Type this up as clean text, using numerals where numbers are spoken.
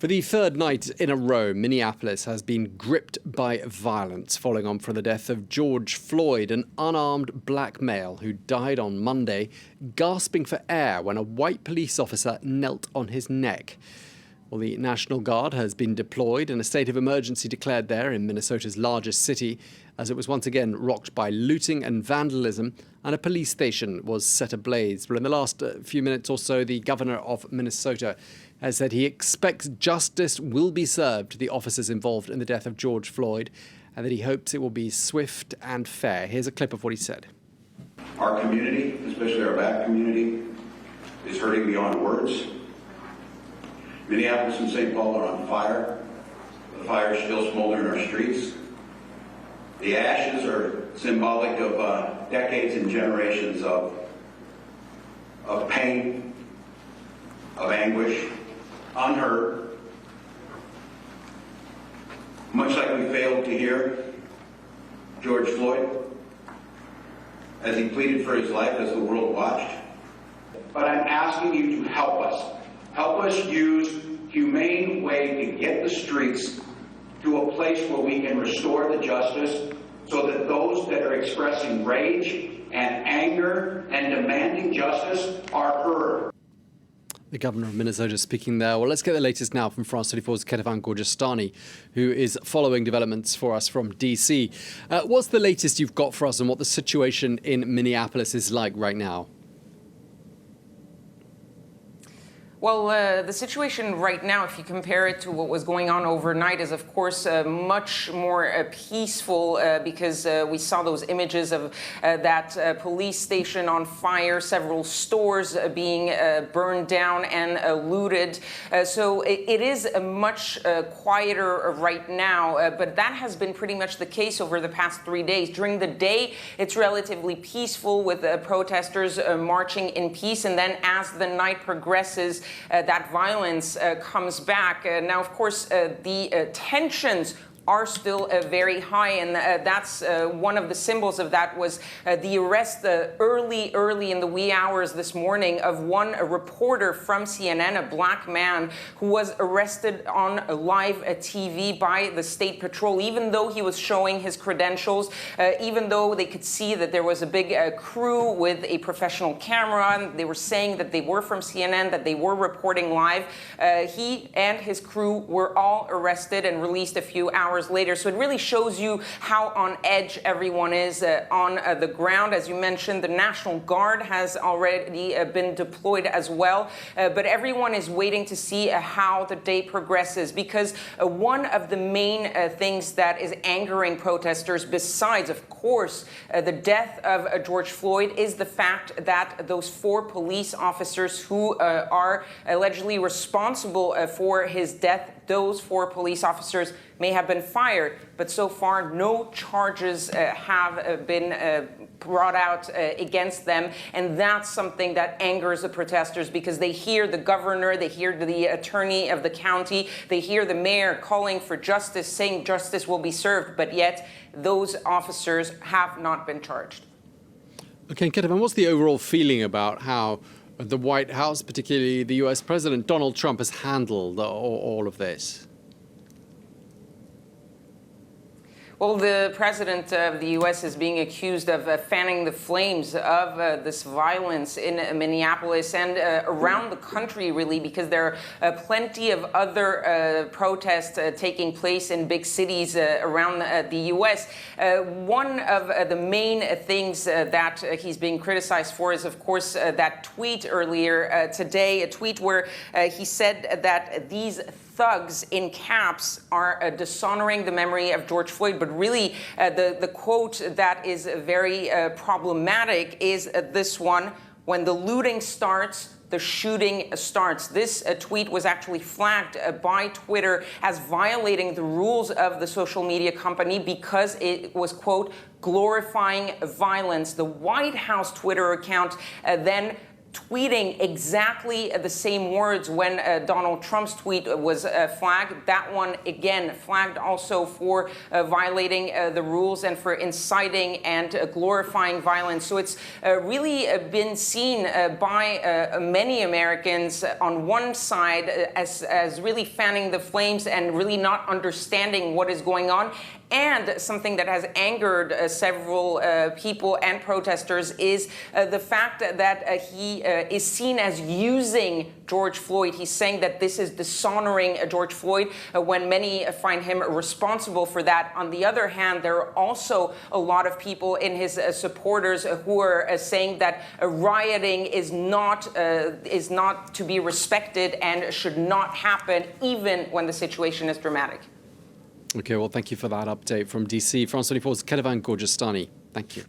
For the third night in a row, Minneapolis has been gripped by violence following on from the death of George Floyd, an unarmed black male who died on Monday, gasping for air when a white police officer knelt on his neck. Well, the National Guard has been deployed and a state of emergency declared there in Minnesota's largest city, as it was once again rocked by looting and vandalism, and a police station was set ablaze. Well, in the last few minutes or so, the governor of Minnesota has said he expects justice will be served to the officers involved in the death of George Floyd, and that he hopes it will be swift and fair. Here's a clip of what he said. Our community, especially our black community, is hurting beyond words. Minneapolis and St. Paul are on fire. The fire is still smoldering our streets. The ashes are symbolic of decades and generations of pain, of anguish, unheard. Much like we failed to hear George Floyd as he pleaded for his life as the world watched. But I'm asking you to help us. Help us use humane way to get the streets to a place where we can restore the justice so that those that are expressing rage and anger and demanding justice are heard. The governor of Minnesota speaking there. Well, let's get the latest now from France 24's Kethevane Gorjestani, who is following developments for us from D.C. What's the latest you've got for us on what the situation in Minneapolis is like right now? Well, the situation right now, if you compare it to what was going on overnight, is of course much more peaceful because we saw those images of that police station on fire, several stores being burned down and looted. So it is much quieter right now, but that has been pretty much the case over the past 3 days. During the day, it's relatively peaceful with protesters marching in peace, and then as the night progresses, that violence comes back. Now, of course, the tensions are still very high, and that's one of the symbols of that was the arrest early in the wee hours this morning of one reporter from CNN, a black man who was arrested on live TV by the State Patrol, even though he was showing his credentials, even though they could see that there was a big crew with a professional camera. They were saying that they were from CNN, that they were reporting live. He and his crew were all arrested and released a few hours later. So it really shows you how on edge everyone is on the ground. As you mentioned, the National Guard has already been deployed as well. But everyone is waiting to see how the day progresses, because one of the main things that is angering protesters, besides, of course, the death of George Floyd, is the fact that those 4 police officers who are allegedly responsible for his death, those 4 police officers may have been fired, but so far no charges have been brought out against them. And that's something that angers the protesters, because they hear the governor, they hear the attorney of the county, they hear the mayor calling for justice, saying justice will be served, but yet those officers have not been charged. Okay, Kethevane, what's the overall feeling about how the White House, particularly the US President Donald Trump, has handled all of this? Well, the president of the U.S. is being accused of fanning the flames of this violence in Minneapolis and around the country, really, because there are plenty of other protests taking place in big cities around the U.S. One of the main things that he's being criticized for is, of course, that tweet earlier today, a tweet where he said that these thugs in caps are dishonoring the memory of George Floyd. But really, the quote that is very problematic is this one: "When the looting starts, the shooting starts." This tweet was actually flagged by Twitter as violating the rules of the social media company because it was, quote, glorifying violence. The White House Twitter account then tweeting exactly the same words when Donald Trump's tweet was flagged. That one, again, flagged also for violating the rules and for inciting and glorifying violence. So it's really been seen by many Americans on one side as really fanning the flames and really not understanding what is going on. And something that has angered several people and protesters is the fact that he is seen as using George Floyd. He's saying that this is dishonoring George Floyd when many find him responsible for that. On the other hand, there are also a lot of people in his supporters who are saying that rioting is not to be respected and should not happen even when the situation is dramatic. Okay, well, thank you for that update from DC. France 24's Kethevane Gorjestani. Thank you.